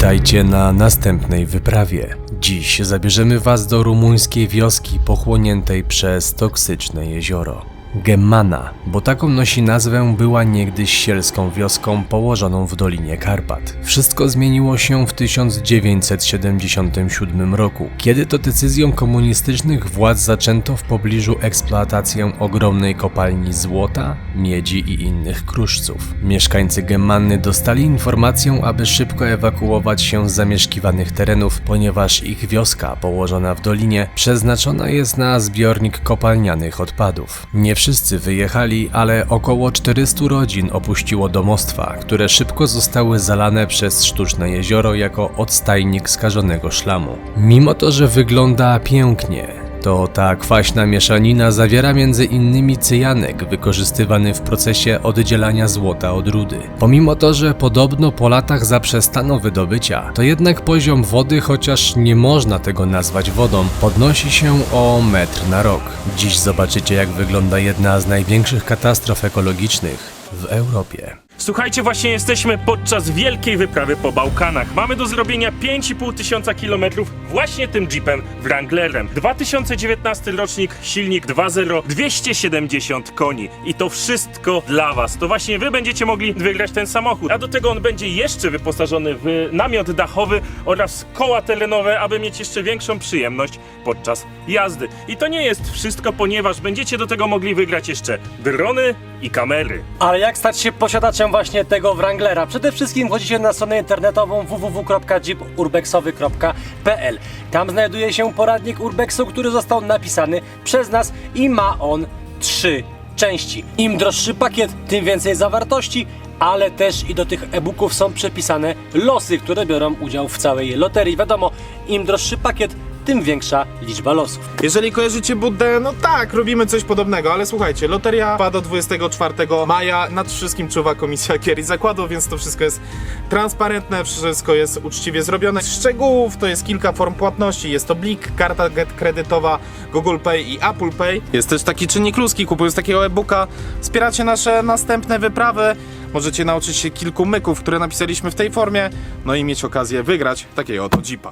Witajcie na następnej wyprawie. Dziś zabierzemy Was do rumuńskiej wioski pochłoniętej przez toksyczne jezioro. Gemmana, bo taką nosi nazwę, była niegdyś sielską wioską położoną w Dolinie Karpat. Wszystko zmieniło się w 1977 roku, kiedy to decyzją komunistycznych władz zaczęto w pobliżu eksploatację ogromnej kopalni złota, miedzi i innych kruszców. Mieszkańcy Gemmany dostali informację, aby szybko ewakuować się z zamieszkiwanych terenów, ponieważ ich wioska, położona w dolinie, przeznaczona jest na zbiornik kopalnianych odpadów. Nie wszyscy wyjechali, ale około 400 rodzin opuściło domostwa, które szybko zostały zalane przez sztuczne jezioro jako odstajnik skażonego szlamu. Mimo to, że wygląda pięknie, to ta kwaśna mieszanina zawiera m.in. cyjanek wykorzystywany w procesie oddzielania złota od rudy. Pomimo to, że podobno po latach zaprzestano wydobycia, to jednak poziom wody, chociaż nie można tego nazwać wodą, podnosi się o metr na rok. Dziś zobaczycie, jak wygląda jedna z największych katastrof ekologicznych w Europie. Słuchajcie, właśnie jesteśmy podczas wielkiej wyprawy po Bałkanach. Mamy do zrobienia 5,5 tysiąca kilometrów właśnie tym Jeepem Wranglerem. 2019 rocznik, silnik 2.0, 270 koni. I to wszystko dla Was. To właśnie Wy będziecie mogli wygrać ten samochód. A do tego on będzie jeszcze wyposażony w namiot dachowy oraz koła terenowe, aby mieć jeszcze większą przyjemność podczas jazdy. I to nie jest wszystko, ponieważ będziecie do tego mogli wygrać jeszcze drony i kamery. Ale jak stać się posiadaczem właśnie tego Wranglera? Przede wszystkim wchodzicie na stronę internetową www.jeepurbexowy.pl. Tam znajduje się poradnik urbexu, który został napisany przez nas i ma on 3 części. Im droższy pakiet, tym więcej zawartości, ale też i do tych e-booków są przepisane losy, które biorą udział w całej loterii. Wiadomo, im droższy pakiet, tym większa liczba losów. Jeżeli kojarzycie Buddę, no tak, robimy coś podobnego, ale słuchajcie, loteria trwa do 24 maja, nad wszystkim czuwa komisja gier i zakładów, więc to wszystko jest transparentne, wszystko jest uczciwie zrobione. Z szczegółów to jest kilka form płatności, jest to Blik, karta kredytowa, Google Pay i Apple Pay. Jest też taki czynnik ludzki, kupując takiego e-booka, wspieracie nasze następne wyprawy, możecie nauczyć się kilku myków, które napisaliśmy w tej formie, no i mieć okazję wygrać takiego oto Jeepa.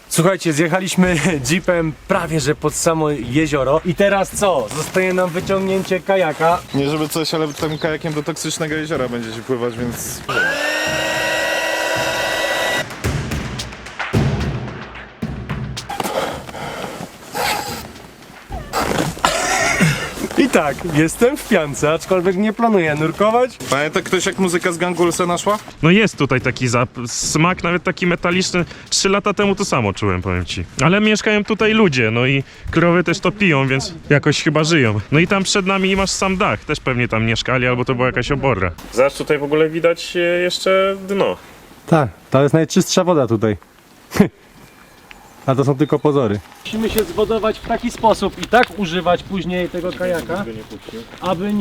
Słuchajcie, zjechaliśmy jeepem prawie że pod samo jezioro i teraz co? Zostaje nam wyciągnięcie kajaka. Nie żeby coś, ale tym kajakiem do toksycznego jeziora będziecie pływać, więc... I tak, jestem w piance, aczkolwiek nie planuję nurkować. Pamięta ktoś, jak muzyka z Gangu Olsena szła? No jest tutaj taki smak, nawet taki metaliczny. 3 lata temu to samo czułem, powiem Ci. Ale mieszkają tutaj ludzie, no i krowy też to piją, więc jakoś chyba żyją. No i tam przed nami masz sam dach, też pewnie tam mieszkali, albo to była jakaś oborra. Zobacz, tutaj w ogóle widać jeszcze dno. Tak, to jest najczystsza woda tutaj. A to są tylko pozory. Musimy się zwodować w taki sposób i tak używać później tego kajaka, aby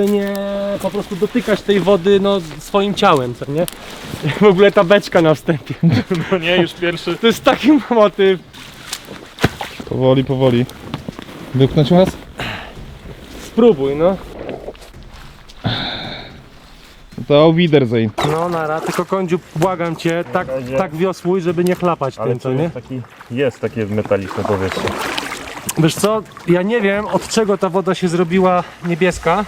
nie po prostu dotykać tej wody no swoim ciałem, co nie? W ogóle ta beczka na wstępie. No nie, już pierwszy. To jest taki motyw. Powoli, powoli. Wypchnąć was? Spróbuj, no. To auf Wiedersehen. No nara, tylko kądziu, błagam cię, tak wiosłuj, żeby nie chlapać tym, co nie? Jest takie metaliczne powietrze. Wiesz co, ja nie wiem, od czego ta woda się zrobiła niebieska.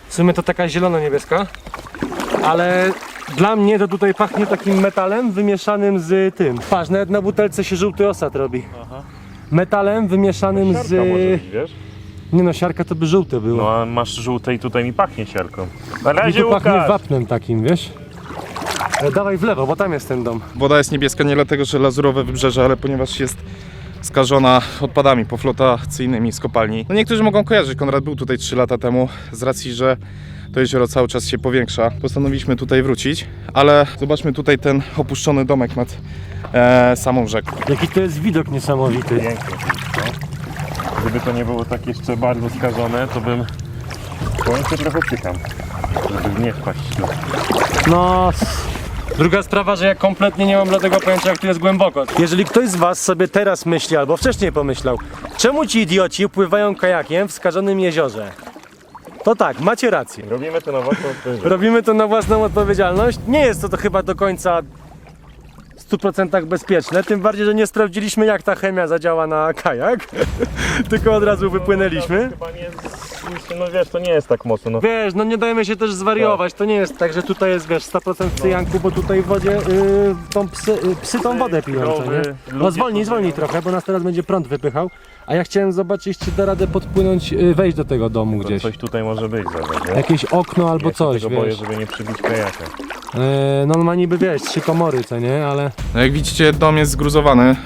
W sumie to taka zielono-niebieska. Ale dla mnie to tutaj pachnie takim metalem wymieszanym z tym. Patrz, nawet na butelce się żółty osad robi. Aha. Metalem wymieszanym z... Siarka może być, wiesz? Nie no, siarka to by żółte było. No a masz żółte i tutaj mi pachnie siarką. Na I razie, tu pachnie Łukasz! wapnem takim, wiesz? Ale dawaj w lewo, bo tam jest ten dom. Woda jest niebieska nie dlatego, że lazurowe wybrzeże, ale ponieważ jest skażona odpadami poflotacyjnymi z kopalni. No niektórzy mogą kojarzyć, Konrad był tutaj 3 lata temu, z racji, że to jezioro cały czas się powiększa. Postanowiliśmy tutaj wrócić, ale zobaczmy tutaj ten opuszczony domek nad samą rzeką. Jaki to jest widok niesamowity. Pięknie. Gdyby to nie było tak jeszcze bardzo skażone, to bym... Powiem się, trochę cykam, żeby nie wpaść tu. No, druga sprawa, że ja kompletnie nie mam dla tego pojęcia, jak tu jest głęboko. Jeżeli ktoś z was sobie teraz myśli, albo wcześniej pomyślał, czemu ci idioci pływają kajakiem w skażonym jeziorze? to tak, macie rację. Robimy to na własną odpowiedzialność. Robimy to na własną odpowiedzialność. Nie jest to chyba do końca w 100% bezpieczne, tym bardziej, że nie sprawdziliśmy, jak ta chemia zadziała na kajak, tylko od razu wypłynęliśmy. Chyba nie, no wiesz, to nie jest tak mocno. No. Wiesz, no nie dajmy się też zwariować, to nie jest tak, że tutaj jest, wiesz, 100% cyjanku, bo tutaj w wodzie tą psy tą wodę piją, co nie? No zwolnij trochę, bo nas teraz będzie prąd wypychał, a ja chciałem zobaczyć, czy da radę podpłynąć, wejść do tego domu gdzieś. Coś tutaj może być, zobacz, nie? Jakieś okno albo Ja się coś, tego boję, wiesz. żeby nie przybić kajaka. No on ma niby, wiesz, 3 komory, co nie, ale... No jak widzicie, dom jest zgruzowany.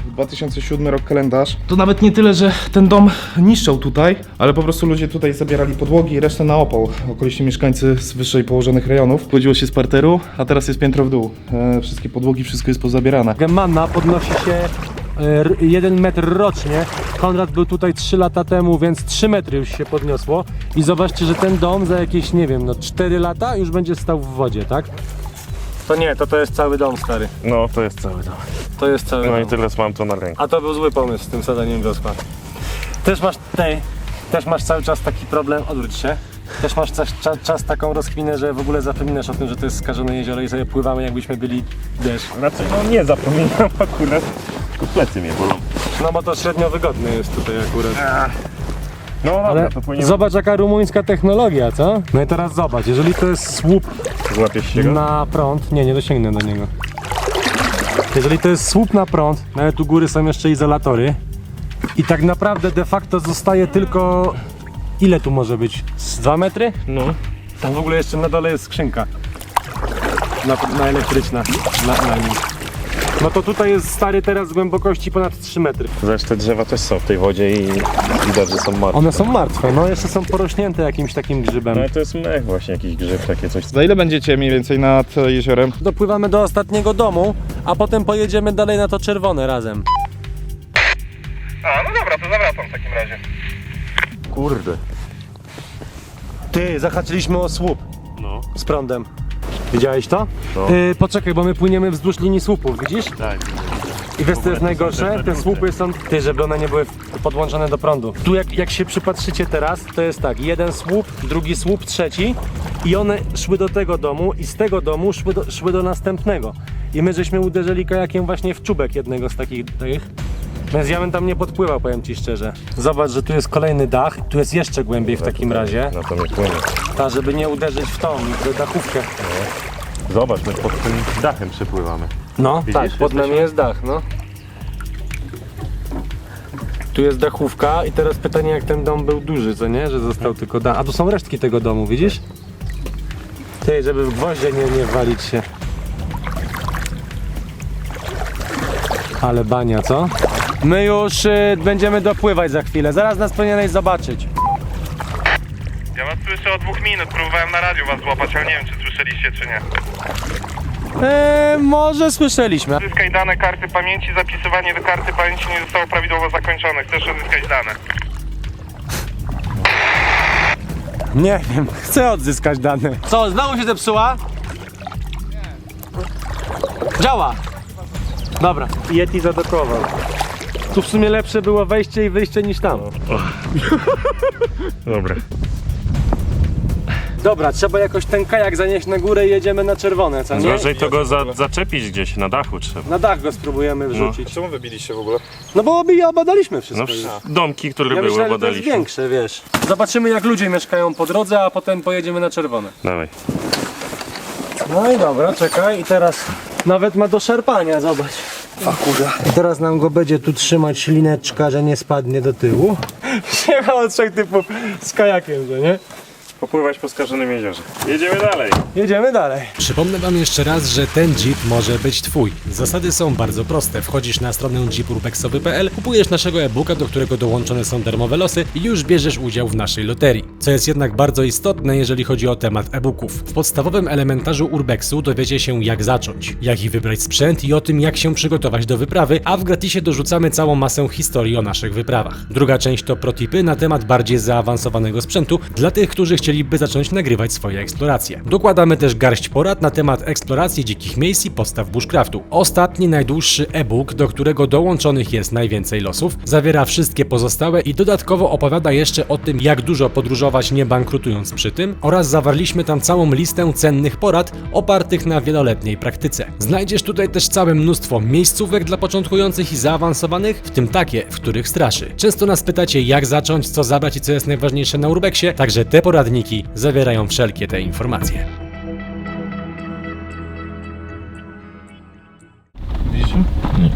2007 rok kalendarz. To nawet nie tyle, że ten dom niszczą tutaj, ale po prostu ludzie tutaj zabierali podłogi i resztę na opał. Okoliczni mieszkańcy z wyżej położonych rejonów. Wchodziło się z parteru, a teraz jest piętro w dół. Wszystkie podłogi, wszystko jest pozabierane. Gemmanna podnosi się 1 metr rocznie. Konrad był tutaj 3 lata temu, więc 3 metry już się podniosło. I zobaczcie, że ten dom za jakieś, nie wiem, no 4 lata już będzie stał w wodzie, tak? To nie, to jest cały dom, stary. No, to jest cały dom. To jest cały No dom. i tyle mam to na ręku. A to był zły pomysł z tym sadaniem wiosła. Też masz cały czas taki problem, odwróć się. Też masz czas taką rozkminę, że w ogóle zapominasz o tym, że to jest skażone jezioro i sobie pływamy, jakbyśmy byli, wiesz. Raczej no nie zapominam akurat, tylko plecy mnie bolą. No bo to średnio wygodne jest tutaj akurat. No dobra, Ale to płyniemy. zobacz, jaka rumuńska technologia, co? No i teraz zobacz, jeżeli to jest słup Złapiesz się go? na prąd, nie dosięgnę do niego. Jeżeli to jest słup na prąd, nawet u góry są jeszcze izolatory i tak naprawdę de facto zostaje tylko, ile tu może być? Z 2 metry? No. Tam w ogóle jeszcze na dole jest skrzynka na elektryczna na nim. No to tutaj jest stary teraz głębokości ponad 3 metry. Zresztą te drzewa też są w tej wodzie i widać, że są martwe. One są martwe, no jeszcze są porośnięte jakimś takim grzybem. No ale to jest mech właśnie, jakiś grzyb, takie coś. Za ile będziecie mniej więcej nad jeziorem? Dopływamy do ostatniego domu, a potem pojedziemy dalej na to czerwone razem. A, no dobra, to zawracam w takim razie. Kurde. Ty, zahaczyliśmy o słup No. z prądem. Widziałeś to? No. Poczekaj, bo my płyniemy wzdłuż linii słupów, widzisz? Tak. I wiesz co jest najgorsze? Te słupy są, ty, żeby one nie były podłączone do prądu. Tu jak się przypatrzycie teraz, to jest tak, jeden słup, drugi słup, trzeci i one szły do tego domu i z tego domu szły do następnego. I my żeśmy uderzyli kajakiem właśnie w czubek jednego z takich tych. Więc ja bym tam nie podpływał, powiem ci szczerze. Zobacz, że tu jest kolejny dach, tu jest jeszcze głębiej w takim razie. Na to nie płynie. Ta, żeby nie uderzyć w tą dachówkę. Zobacz, my pod tym dachem przepływamy. No, Widzisz, tak, pod nami jesteśmy? jest dach, no. Tu jest dachówka i teraz pytanie, jak ten dom był duży, co nie? Że został tylko dach. A tu są resztki tego domu, widzisz? Ty, żeby w gwoździe nie walić się. Ale bania, co? My już będziemy dopływać za chwilę, zaraz nas powinieneś zobaczyć. Ja was słyszę od 2 minut, próbowałem na radiu was złapać, ale nie wiem czy słyszeliście czy nie. Może słyszeliśmy. Uzyskaj dane karty pamięci, zapisywanie do karty pamięci nie zostało prawidłowo zakończone. Chcesz uzyskać dane? Nie wiem, chcę odzyskać dane. Co, znowu się zepsuła? Nie. Działa. Dobra, Yeti zadokował. Tu w sumie lepsze było wejście i wyjście niż tam. Dobra. Dobra, trzeba jakoś ten kajak zanieść na górę i jedziemy na czerwone, co nie? Gorzej to go zaczepić gdzieś, na dachu trzeba. Na dach go spróbujemy wrzucić. Czemu wybiliście w ogóle? No bo obadaliśmy No wszystko. domki, które Ja były, myślałem, że to jest badaliśmy. większe, wiesz. Zobaczymy jak ludzie mieszkają po drodze, a potem pojedziemy na czerwone. Dawaj. No i dobra, czekaj i teraz nawet ma do szarpania, zobacz. O kurwa. I teraz nam go będzie tu trzymać lineczka, że nie spadnie do tyłu. Siema od 3 typów z kajakiem, że nie? Popływać po skażonym jeziorze. Jedziemy dalej. Jedziemy dalej. Przypomnę wam jeszcze raz, że ten Jeep może być twój. Zasady są bardzo proste. Wchodzisz na stronę jeepurbexowy.pl, kupujesz naszego e-booka, do którego dołączone są darmowe losy i już bierzesz udział w naszej loterii. Co jest jednak bardzo istotne, jeżeli chodzi o temat e-booków. W podstawowym elementarzu Urbexu dowiecie się jak zacząć, jaki wybrać sprzęt i o tym jak się przygotować do wyprawy, a w gratisie dorzucamy całą masę historii o naszych wyprawach. Druga część to protipy na temat bardziej zaawansowanego sprzętu dla tych, którzy chcieli chcieliby zacząć nagrywać swoje eksploracje. Dokładamy też garść porad na temat eksploracji dzikich miejsc i podstaw bushcraftu. Ostatni, najdłuższy e-book, do którego dołączonych jest najwięcej losów, zawiera wszystkie pozostałe i dodatkowo opowiada jeszcze o tym, jak dużo podróżować nie bankrutując przy tym, oraz zawarliśmy tam całą listę cennych porad opartych na wieloletniej praktyce. Znajdziesz tutaj też całe mnóstwo miejscówek dla początkujących i zaawansowanych, w tym takie, w których straszy. Często nas pytacie, jak zacząć, co zabrać i co jest najważniejsze na urbexie, także te poradniki zawierają wszelkie te informacje. Widzicie? Nie.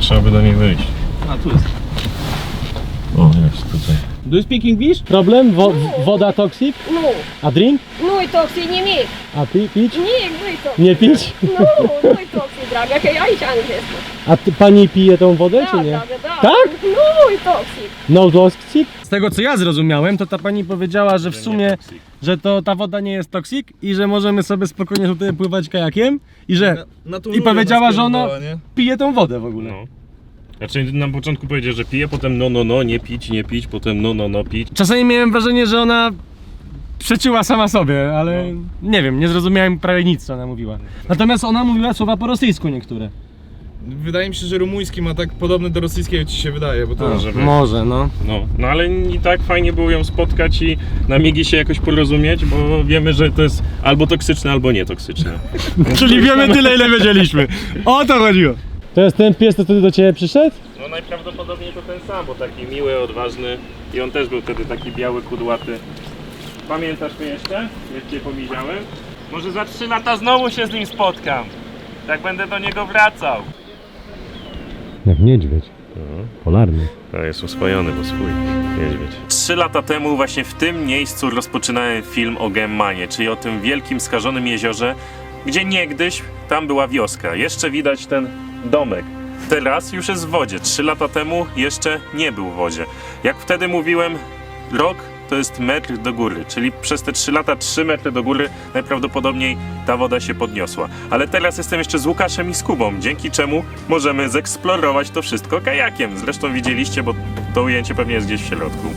Trzeba by do niej wyjść. A tu jest. O, jest tutaj. Do you speak English? Problem? Woda toxic? No, A drink? no i toksy nie mieć. A pić? Nie, no i toksy. Nie pić? No, no i toksy, draga, ja iść angielsku. A pani pije tą wodę, czy nie? Tak? Tak? No i toksy. No toxic? Z tego co ja zrozumiałem, to ta pani powiedziała, że w sumie, że to ta woda nie jest toxic i że możemy sobie spokojnie tutaj pływać kajakiem i że... I powiedziała, że ona pije tą wodę w ogóle. No. Znaczy na początku powiedział, że pije, potem nie pić, potem pić. Czasami miałem wrażenie, że ona przeczyła sama sobie, ale nie wiem, nie zrozumiałem prawie nic, co ona mówiła. Natomiast ona mówiła słowa po rosyjsku niektóre. Wydaje mi się, że rumuński ma tak podobny do rosyjskiego, ci się wydaje, bo to... Może, no. No ale i tak fajnie było ją spotkać i na migi się jakoś porozumieć, bo wiemy, że to jest albo toksyczne, albo nietoksyczne. Czyli wiemy tyle, ile wiedzieliśmy. O to chodziło. To jest ten pies, co wtedy do ciebie przyszedł? No najprawdopodobniej to ten sam, bo taki miły, odważny i on też był wtedy taki biały, kudłaty. Pamiętasz mnie jeszcze? Jak cię pomiziałem? Może za 3 lata znowu się z nim spotkam. Tak będę do niego wracał. Jak niedźwiedź. Polarny. To jest oswojony, bo swój niedźwiedź. 3 lata temu właśnie w tym miejscu rozpoczynałem film o Gemmanie, czyli o tym wielkim skażonym jeziorze, gdzie niegdyś tam była wioska. Jeszcze widać ten domek. Teraz już jest w wodzie. 3 lata temu jeszcze nie był w wodzie. Jak wtedy mówiłem, rok to jest metr do góry, czyli przez te 3 lata 3 metry do góry najprawdopodobniej ta woda się podniosła. Ale teraz jestem jeszcze z Łukaszem i z Kubą, dzięki czemu możemy zeksplorować to wszystko kajakiem. Zresztą widzieliście, bo to ujęcie pewnie jest gdzieś w środku.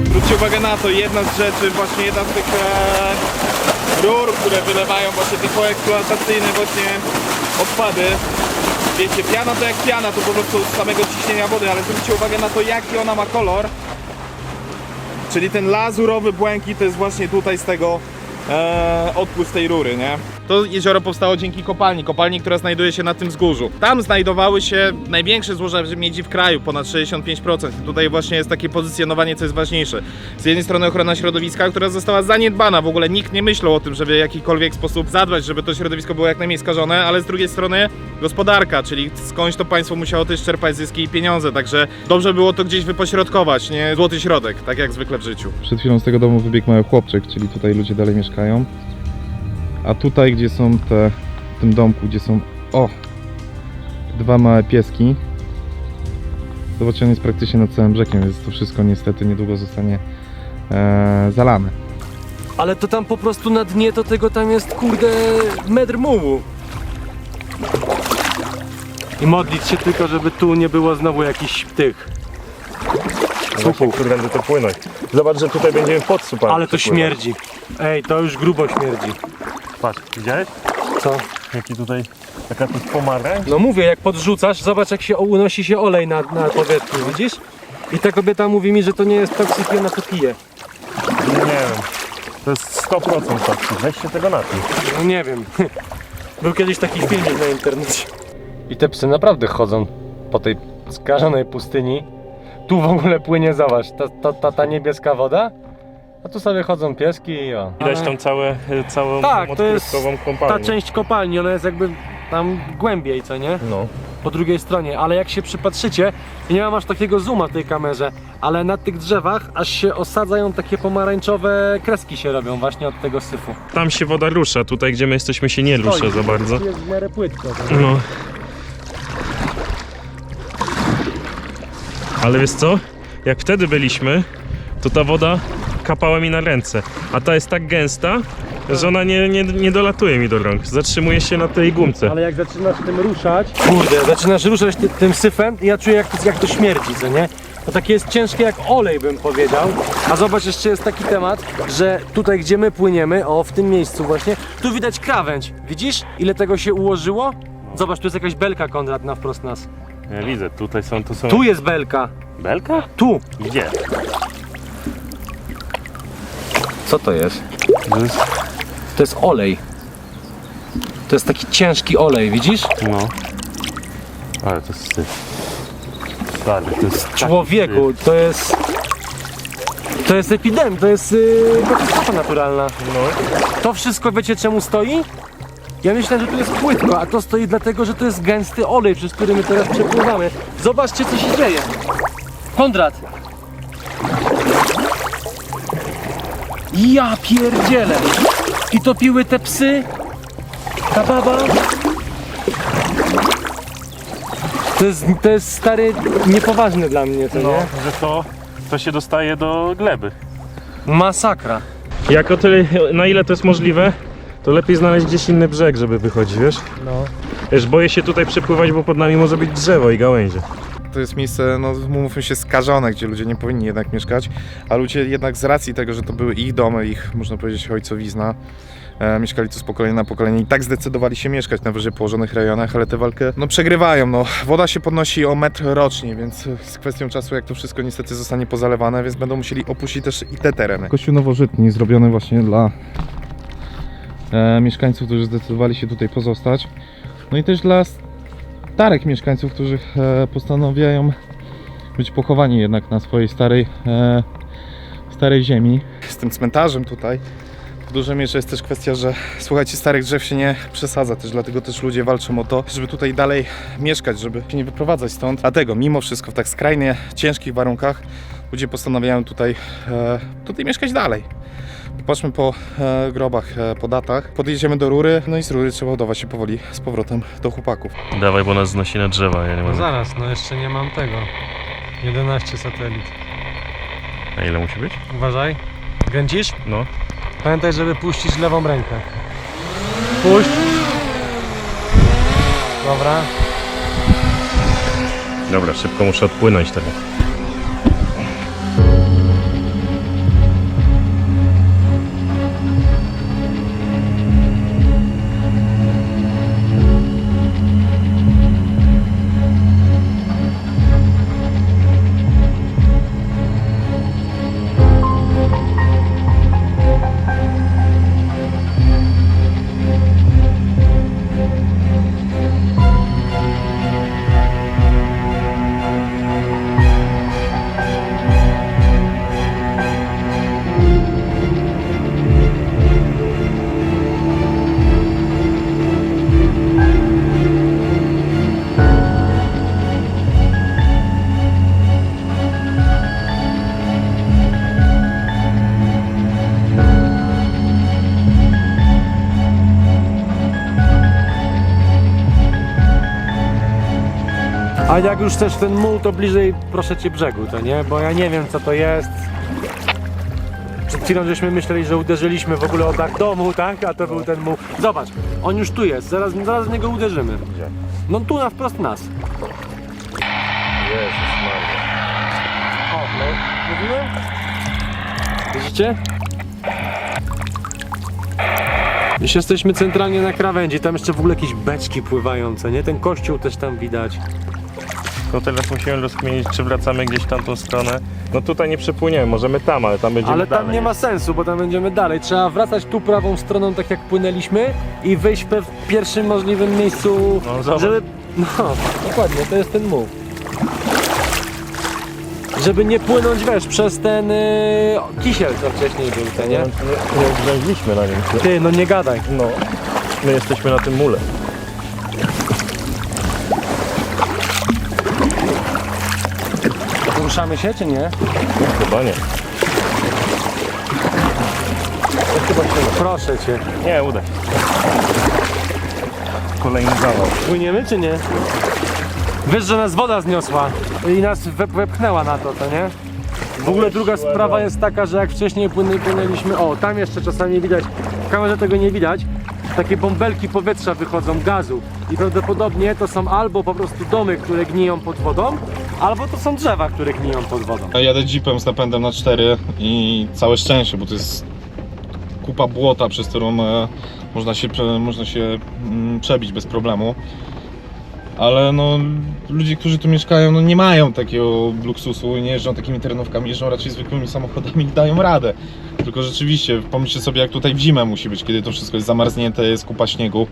Zwróćcie uwagę na to, jedna z rzeczy, właśnie jedna z tych rur, które wylewają właśnie te poeksploatacyjne właśnie odpady. Wiecie, piana to jak piana, to po prostu z samego ciśnienia wody, ale zwróćcie uwagę na to, jaki ona ma kolor. Czyli ten lazurowy błękit to jest właśnie tutaj z tego odpływ tej rury, nie? To jezioro powstało dzięki kopalni, która znajduje się na tym wzgórzu. Tam znajdowały się największe złoża miedzi w kraju, ponad 65%. I tutaj właśnie jest takie pozycjonowanie, co jest ważniejsze. Z jednej strony ochrona środowiska, która została zaniedbana, w ogóle nikt nie myślał o tym, żeby w jakikolwiek sposób zadbać, żeby to środowisko było jak najmniej skażone, ale z drugiej strony gospodarka, czyli skądś to państwo musiało też czerpać zyski i pieniądze, także dobrze było to gdzieś wypośrodkować, nie? Złoty środek, tak jak zwykle w życiu. Przed chwilą z tego domu wybiegł mały chłopczyk, czyli tutaj ludzie dalej mieszkają. A tutaj, gdzie są te, w tym domku, gdzie są, dwa małe pieski. Zobaczcie, on jest praktycznie nad całym brzegiem, więc to wszystko niestety niedługo zostanie zalane. Ale to tam po prostu na dnie to tego tam jest, kurde, metr mułu. I modlić się tylko, żeby tu nie było znowu jakichś tych. Słuchaj, którędy to płynąć. Zobacz, że tutaj będziemy podsupać. Ale to śmierdzi. Ej, to już grubo śmierdzi. Patrz, widziałeś? Co? Jaki tutaj, taka tu pomarańcz? No mówię, jak podrzucasz, zobacz jak się unosi się olej na powierzchni, widzisz? I ta kobieta mówi mi, że to nie jest toksyk i ona to pije. Nie wiem. To jest 100% toksik. Weź się tego napij. No nie wiem. Był kiedyś taki filmik na internecie. I te psy naprawdę chodzą po tej skażonej pustyni. Tu w ogóle płynie, zobacz, ta niebieska woda. A tu sobie chodzą pieski i o. Widać tam całą Tak, to jest odpryskową kopalnię. ta część kopalni, ona jest jakby tam głębiej, co nie? No. Po drugiej stronie, ale jak się przypatrzycie, nie mam aż takiego zooma w tej kamerze, ale na tych drzewach aż się osadzają takie pomarańczowe kreski się robią właśnie od tego syfu. Tam się woda rusza, tutaj gdzie my jesteśmy się nie rusza za bardzo. Jest w miarę płytko. No. Ale wiesz co? Jak wtedy byliśmy, to ta woda kapała mi na ręce. A ta jest tak gęsta, że ona nie dolatuje mi do rąk. Zatrzymuje się na tej gumce. Ale jak zaczynasz tym ruszać, kurde, zaczynasz ruszać tym syfem i ja czuję jak to śmierdzi, co nie? To takie jest ciężkie jak olej, bym powiedział. A zobacz, jeszcze jest taki temat, że tutaj gdzie my płyniemy, o w tym miejscu właśnie, tu widać krawędź. Widzisz ile tego się ułożyło? Zobacz, tu jest jakaś belka, Konrad, na wprost nas. Ja widzę, tutaj są, tu są... Tu jest belka, Belka? tu. Gdzie? Co to jest? To jest olej. To jest taki ciężki olej, widzisz? No. Ale to jest syf. Stary, to jest taki Człowieku, syf. to jest epidemia, to jest katastrofa naturalna. No. To wszystko wiecie czemu stoi? Ja myślę, że tu jest płytko, a to stoi dlatego, że to jest gęsty olej, przez który my teraz przepływamy. Zobaczcie, co się dzieje. Konrad! Ja pierdzielę! I topiły te psy, ta baba. To jest stary niepoważne dla mnie, co No, nie? że to się dostaje do gleby. Masakra. Jak o tyle, na ile to jest możliwe, to lepiej znaleźć gdzieś inny brzeg, żeby wychodzić, wiesz? No. Wiesz, boję się tutaj przepływać, bo pod nami może być drzewo i gałęzie. To jest miejsce, no mówmy się, skażone, gdzie ludzie nie powinni jednak mieszkać, a ludzie jednak z racji tego, że to były ich domy, ich, można powiedzieć, ojcowizna, mieszkali tu z pokolenia na pokolenie i tak zdecydowali się mieszkać na wyżej położonych rejonach, ale tę walkę no przegrywają, no. Woda się podnosi o metr rocznie, więc z kwestią czasu, jak to wszystko niestety zostanie pozalewane, więc będą musieli opuścić też i te tereny. Kościół nowożytny, zrobiony właśnie dla mieszkańców, którzy zdecydowali się tutaj pozostać, no i też dla starych mieszkańców, którzy postanawiają być pochowani jednak na swojej starej ziemi. Z tym cmentarzem tutaj w dużej mierze jest też kwestia, że słuchajcie, starych drzew się nie przesadza też, dlatego też ludzie walczą o to, żeby tutaj dalej mieszkać, żeby się nie wyprowadzać stąd. Dlatego mimo wszystko w tak skrajnie ciężkich warunkach ludzie postanawiają tutaj mieszkać dalej. Popatrzmy po grobach, po datach. Podjedziemy do rury, no i z rury trzeba udawać się powoli z powrotem do chłopaków. Dawaj, bo nas znosi na drzewa, ja nie No mogę. zaraz, no jeszcze nie mam tego. 11 satelit. A ile musi być? Uważaj. Kręcisz? No. Pamiętaj, żeby puścić lewą rękę. Puść. Dobra. Dobra, szybko muszę odpłynąć teraz. A jak już chcesz ten muł, to bliżej proszę cię brzegu, to nie? Bo ja nie wiem co to jest. Przed chwilą żeśmy myśleli, że uderzyliśmy w ogóle o dach domu, tak? A to był ten muł. Zobacz, on już tu jest, zaraz w niego uderzymy. Gdzie? No tu na wprost nas. Jezus Maria. O, no, mówiłem? Widzicie? Już jesteśmy centralnie na krawędzi, tam jeszcze w ogóle jakieś beczki pływające, nie? Ten kościół też tam widać. No teraz musimy rozkminić, czy wracamy gdzieś w tamtą stronę. No tutaj nie przepłyniemy, możemy tam, ale tam będziemy Ale tam dalej. nie ma sensu, bo tam będziemy dalej. Trzeba wracać tu prawą stroną, tak jak płynęliśmy i wyjść w pierwszym możliwym miejscu, No, zobacz. żeby... No, dokładnie, to jest ten move. Żeby nie płynąć, wiesz, przez ten kisiel, co wcześniej był, to nie? Nie ugręźliśmy na nim. Ty, no nie gadaj. No, my jesteśmy na tym mule. Poruszamy się, czy nie? Chyba nie. Proszę cię. Nie, uda się. Kolejny zawał. Płyniemy, czy nie? Wiesz, że nas woda zniosła i nas wepchnęła na to, nie? W ogóle druga sprawa jest taka, że jak wcześniej płynęliśmy, o tam jeszcze czasami widać, w kamerze tego nie widać, takie bąbelki powietrza wychodzą, gazu i prawdopodobnie to są albo po prostu domy, które gniją pod wodą, albo to są drzewa, które gniją pod wodą. Ja jadę jeepem z napędem na 4 i całe szczęście, bo to jest kupa błota, przez którą można się przebić bez problemu. Ale no, ludzie, którzy tu mieszkają, no nie mają takiego luksusu i nie jeżdżą takimi terenówkami, jeżdżą raczej zwykłymi samochodami i dają radę. Tylko rzeczywiście, pomyślcie sobie, jak tutaj w zimę musi być, kiedy to wszystko jest zamarznięte, jest kupa śniegu,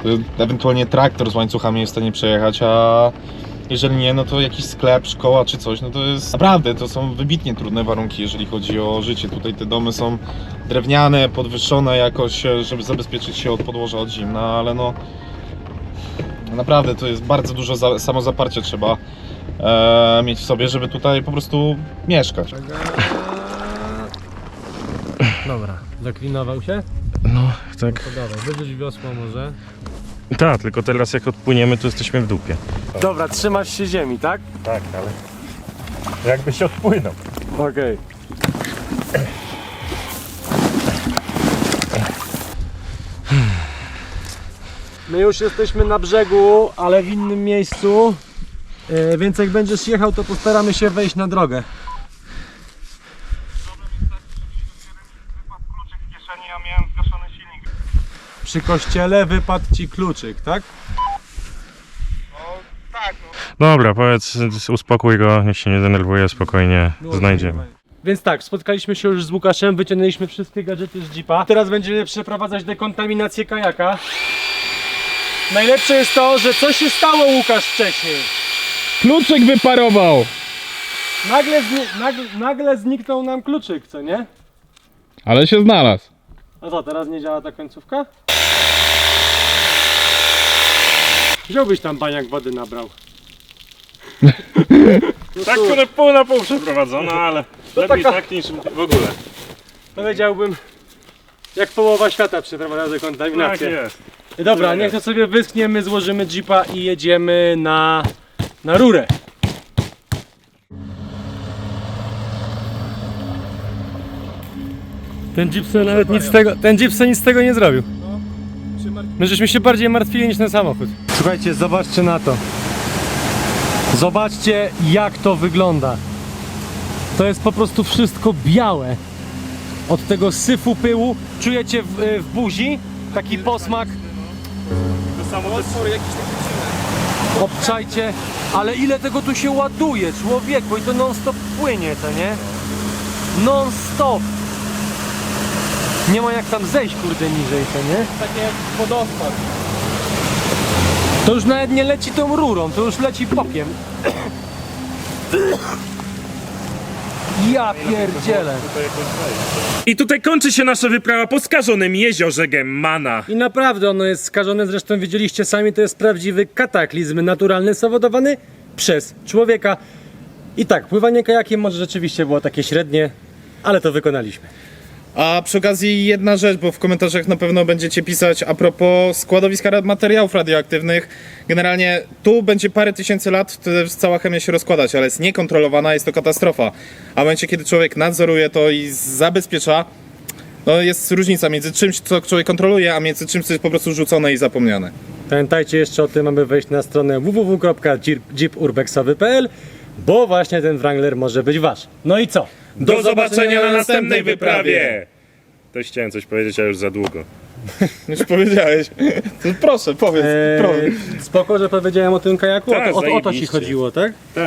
to ewentualnie traktor z łańcuchami jest w stanie przejechać, a jeżeli nie, no to jakiś sklep, szkoła czy coś, no to jest naprawdę, to są wybitnie trudne warunki, jeżeli chodzi o życie. Tutaj te domy są drewniane, podwyższone jakoś, żeby zabezpieczyć się od podłoża, od zimna, ale no naprawdę to jest bardzo dużo samozaparcia trzeba mieć w sobie, żeby tutaj po prostu mieszkać. Dobra, zaklinował się? No, tak. To dawaj, wyrzuć wiosło może. Tak, tylko teraz jak odpłyniemy, to jesteśmy w dupie. Dobra, trzymasz się ziemi, tak? Tak, ale jakbyś odpłynął. Okej. My już jesteśmy na brzegu, ale w innym miejscu, więc jak będziesz jechał, to postaramy się wejść na drogę. Ja miałem zgaszony silnik. Przy kościele wypadł ci kluczyk, tak? Tak, no. Dobra, powiedz, uspokój go, niech się nie denerwuje, spokojnie, znajdziemy. Więc tak, spotkaliśmy się już z Łukaszem, wyciągnęliśmy wszystkie gadżety z jeepa. Teraz będziemy przeprowadzać dekontaminację kajaka. Najlepsze jest to, że co się stało, Łukasz, wcześniej? Kluczyk wyparował! Nagle zniknął nam kluczyk, co nie? Ale się znalazł. A co, teraz nie działa ta końcówka? Wziąłbyś tam baniak wody nabrał. Tak, one pół na pół przeprowadzone, ale lepiej taka- tak niż w ogóle. Powiedziałbym, jak połowa świata przeprowadza Tak dekontaminację. jest. Dobra, niech to sobie wyschniemy, złożymy jeepa i jedziemy na rurę. Ten jeep sobie nawet nic z tego nie zrobił. My żeśmy się bardziej martwili niż ten samochód. Słuchajcie, zobaczcie na to. Zobaczcie, jak to wygląda. To jest po prostu wszystko białe. Od tego syfu pyłu czujecie w buzi taki posmak. To samo Obczajcie, ale ile tego tu się ładuje, człowieku, i to non stop płynie, to nie? Non stop. Nie ma jak tam zejść, kurde, niżej, to nie? Takie jak wodospad. To już nawet nie leci tą rurą, to już leci bokiem. Ja pierdzielę. I tutaj kończy się nasza wyprawa po skażonym jeziorze Gemmana. I naprawdę ono jest skażone, zresztą widzieliście sami, to jest prawdziwy kataklizm naturalny spowodowany przez człowieka. I tak, pływanie kajakiem może rzeczywiście było takie średnie, ale to wykonaliśmy. A przy okazji jedna rzecz, bo w komentarzach na pewno będziecie pisać a propos składowiska materiałów radioaktywnych. Generalnie tu będzie parę tysięcy lat, wtedy cała chemia się rozkładać, ale jest niekontrolowana, jest to katastrofa. A w momencie, kiedy człowiek nadzoruje to i zabezpiecza, no jest różnica między czymś, co człowiek kontroluje, a między czymś, co jest po prostu rzucone i zapomniane. Pamiętajcie jeszcze o tym, aby wejść na stronę www.jeepurbexowy.pl, bo właśnie ten Wrangler może być wasz. No i co? Do zobaczenia na następnej wyprawie! Też chciałem coś powiedzieć, a już za długo. Już powiedziałeś. To proszę, powiedz. Proszę. Spoko, że powiedziałem o tym kajaku? Tak, O to ci zajebiście. chodziło, tak?